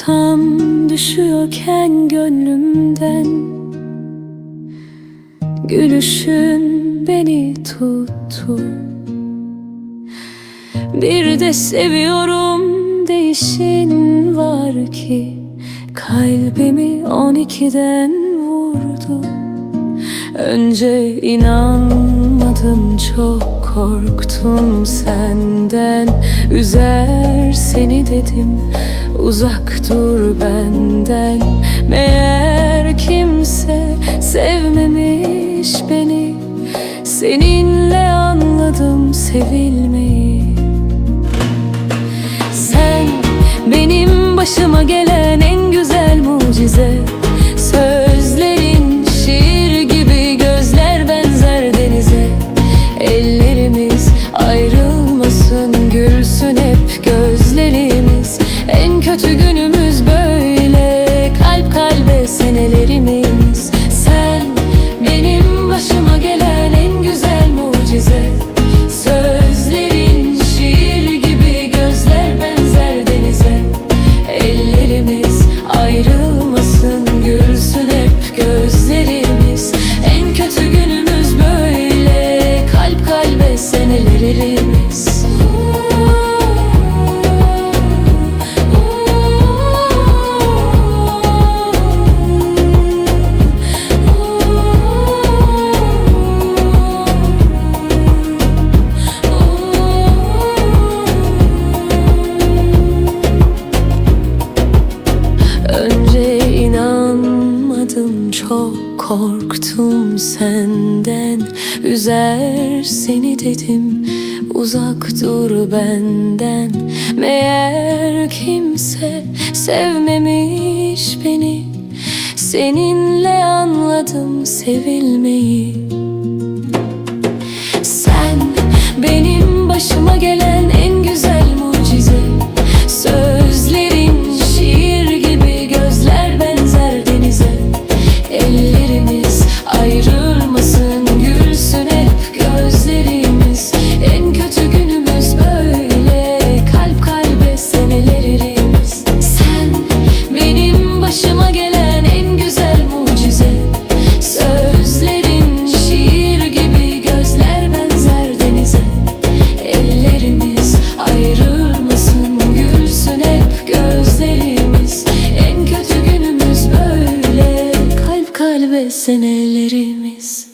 Tam düşüyorken gönlümden gülüşün beni tuttu. Bir de seviyorum deyişin var ki kalbimi 12'den vurdu. Önce inanmadım, çok korktum senden. Üzer seni dedim, uzak dur benden. Meğer kimse sevmemiş beni, seninle anladım sevilmeyi. Sen benim başıma gelen en güzel mucize. Sözlerin şiir gibi, gözler benzer denize. Ellerimiz ayrılmasın, gülsün hep gözlerimiz. En kötü günümüz böyle, kalp kalbe senelerimiz. Sen benim başıma gelen en güzel mucize. Sözlerin şiir gibi, gözler benzer denize. Ellerimiz ayrılmasın, gülsün hep gözlerimiz. En kötü günümüz böyle, kalp kalbe senelerimiz. Önce inanmadım, çok korktum senden. Üzer seni dedim, uzak dur benden. Meğer kimse sevmemiş beni, seninle anladım sevilmeyi. Sen benim başıma gelen en güzel mucize. Sözlerin şiir gibi, gözler benzer denize. Ellerimiz ayrılmasın, gülsün hep gözlerimiz. En kötü günümüz böyle, kalp kalbe senelerimiz. Sen benim başıma gelen en güzel mucize. Sözlerin şiir gibi, gözler benzer denize. Ellerimiz ayrılmasın, gülsün hep gözlerimiz. En kötü günümüz böyle, kalp kalbe senelerimiz.